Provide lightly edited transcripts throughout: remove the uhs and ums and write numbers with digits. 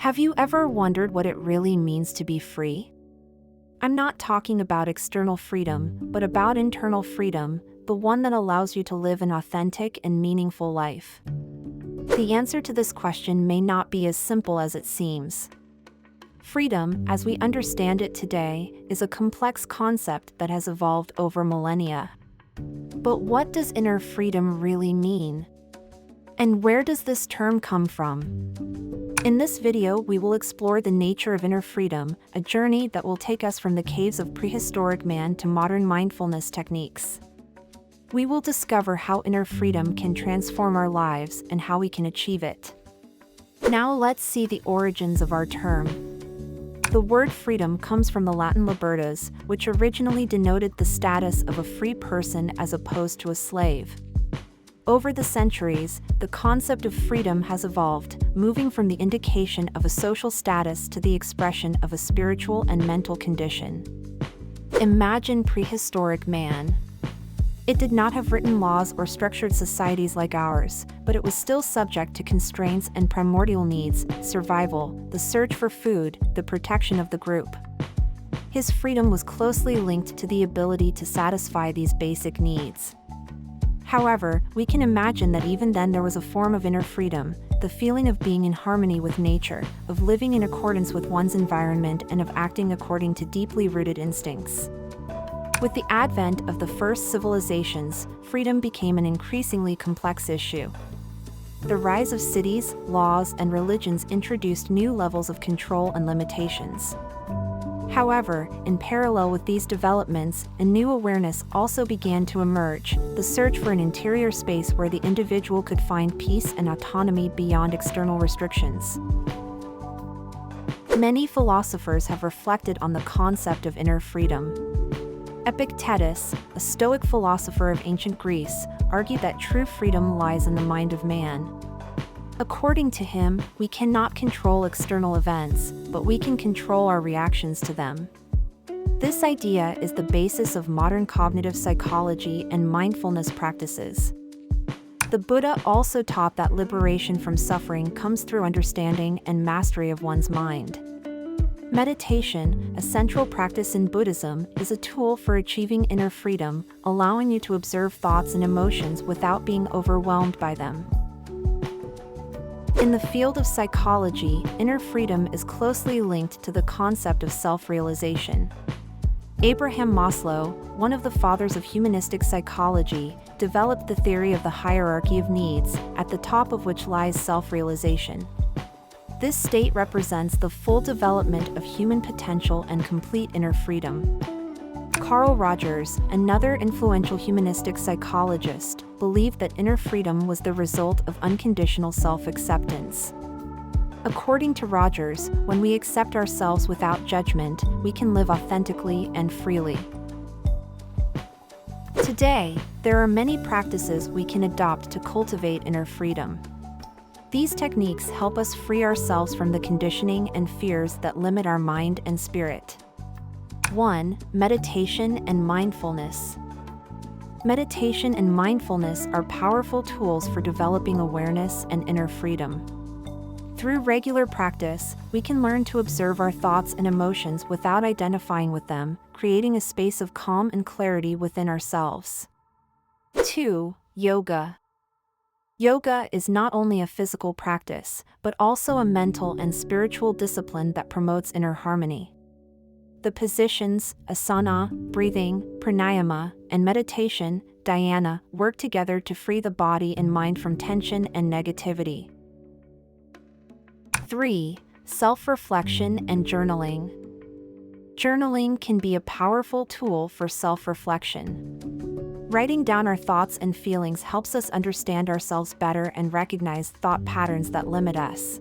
Have you ever wondered what it really means to be free? I'm not talking about external freedom, but about internal freedom, the one that allows you to live an authentic and meaningful life. The answer to this question may not be as simple as it seems. Freedom, as we understand it today, is a complex concept that has evolved over millennia. But what does inner freedom really mean? And where does this term come from? In this video, we will explore the nature of inner freedom, a journey that will take us from the caves of prehistoric man to modern mindfulness techniques. We will discover how inner freedom can transform our lives and how we can achieve it. Now let's see the origins of our term. The word freedom comes from the Latin libertas, which originally denoted the status of a free person as opposed to a slave. Over the centuries, the concept of freedom has evolved, moving from the indication of a social status to the expression of a spiritual and mental condition. Imagine prehistoric man. It did not have written laws or structured societies like ours, but it was still subject to constraints and primordial needs: survival, the search for food, the protection of the group. His freedom was closely linked to the ability to satisfy these basic needs. However, we can imagine that even then there was a form of inner freedom, the feeling of being in harmony with nature, of living in accordance with one's environment, and of acting according to deeply rooted instincts. With the advent of the first civilizations, freedom became an increasingly complex issue. The rise of cities, laws, and religions introduced new levels of control and limitations. However, in parallel with these developments, a new awareness also began to emerge: the search for an interior space where the individual could find peace and autonomy beyond external restrictions. Many philosophers have reflected on the concept of inner freedom. Epictetus, a Stoic philosopher of ancient Greece, argued that true freedom lies in the mind of man. According to him, we cannot control external events, but we can control our reactions to them. This idea is the basis of modern cognitive psychology and mindfulness practices. The Buddha also taught that liberation from suffering comes through understanding and mastery of one's mind. Meditation, a central practice in Buddhism, is a tool for achieving inner freedom, allowing you to observe thoughts and emotions without being overwhelmed by them. In the field of psychology, inner freedom is closely linked to the concept of self-realization. Abraham Maslow, one of the fathers of humanistic psychology, developed the theory of the hierarchy of needs, at the top of which lies self-realization. This state represents the full development of human potential and complete inner freedom. Carl Rogers, another influential humanistic psychologist, believed that inner freedom was the result of unconditional self-acceptance. According to Rogers, when we accept ourselves without judgment, we can live authentically and freely. Today, there are many practices we can adopt to cultivate inner freedom. These techniques help us free ourselves from the conditioning and fears that limit our mind and spirit. 1. Meditation and mindfulness. Meditation and mindfulness are powerful tools for developing awareness and inner freedom. Through regular practice, we can learn to observe our thoughts and emotions without identifying with them, creating a space of calm and clarity within ourselves. 2. Yoga. Yoga is not only a physical practice, but also a mental and spiritual discipline that promotes inner harmony. The positions, asana, breathing, pranayama, and meditation, dhyana, work together to free the body and mind from tension and negativity. 3. Self-reflection and journaling. Journaling can be a powerful tool for self-reflection. Writing down our thoughts and feelings helps us understand ourselves better and recognize thought patterns that limit us.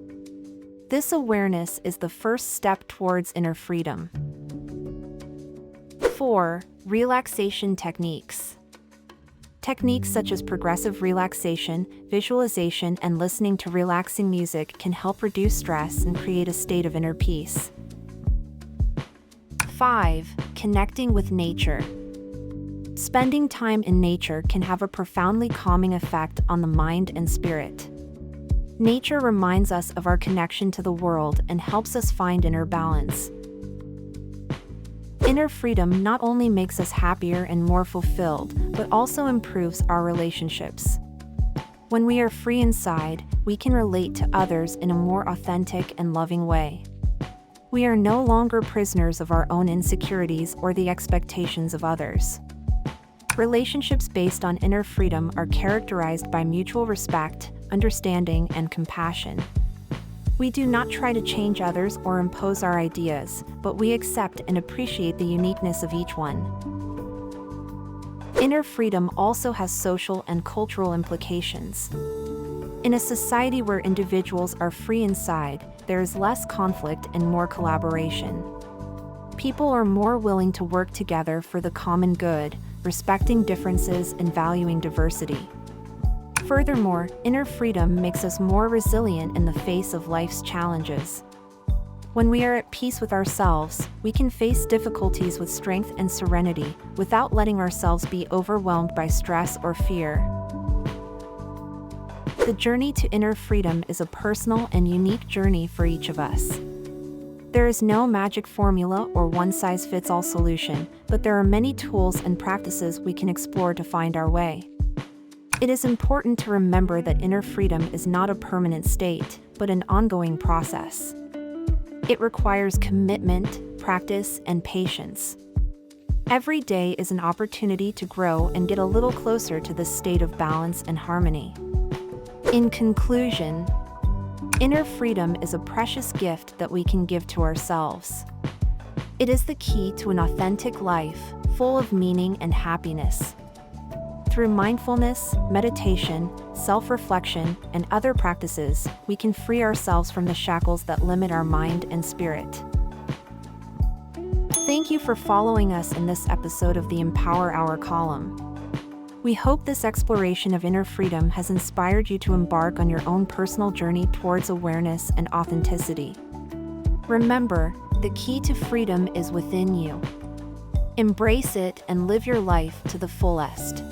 This awareness is the first step towards inner freedom. 4. Relaxation techniques. Techniques such as progressive relaxation, visualization, and listening to relaxing music can help reduce stress and create a state of inner peace. 5. Connecting with nature. Spending time in nature can have a profoundly calming effect on the mind and spirit. Nature reminds us of our connection to the world and helps us find inner balance. Inner freedom not only makes us happier and more fulfilled, but also improves our relationships. When we are free inside, we can relate to others in a more authentic and loving way. We are no longer prisoners of our own insecurities or the expectations of others. Relationships based on inner freedom are characterized by mutual respect, understanding, and compassion. We do not try to change others or impose our ideas, but we accept and appreciate the uniqueness of each one. Inner freedom also has social and cultural implications. In a society where individuals are free inside, there is less conflict and more collaboration. People are more willing to work together for the common good, respecting differences and valuing diversity. Furthermore, inner freedom makes us more resilient in the face of life's challenges. When we are at peace with ourselves, we can face difficulties with strength and serenity, without letting ourselves be overwhelmed by stress or fear. The journey to inner freedom is a personal and unique journey for each of us. There is no magic formula or one-size-fits-all solution, but there are many tools and practices we can explore to find our way. It is important to remember that inner freedom is not a permanent state, but an ongoing process. It requires commitment, practice, and patience. Every day is an opportunity to grow and get a little closer to this state of balance and harmony. In conclusion, inner freedom is a precious gift that we can give to ourselves. It is the key to an authentic life, full of meaning and happiness. Through mindfulness, meditation, self-reflection, and other practices, we can free ourselves from the shackles that limit our mind and spirit. Thank you for following us in this episode of the Empower Hour column. We hope this exploration of inner freedom has inspired you to embark on your own personal journey towards awareness and authenticity. Remember, the key to freedom is within you. Embrace it and live your life to the fullest.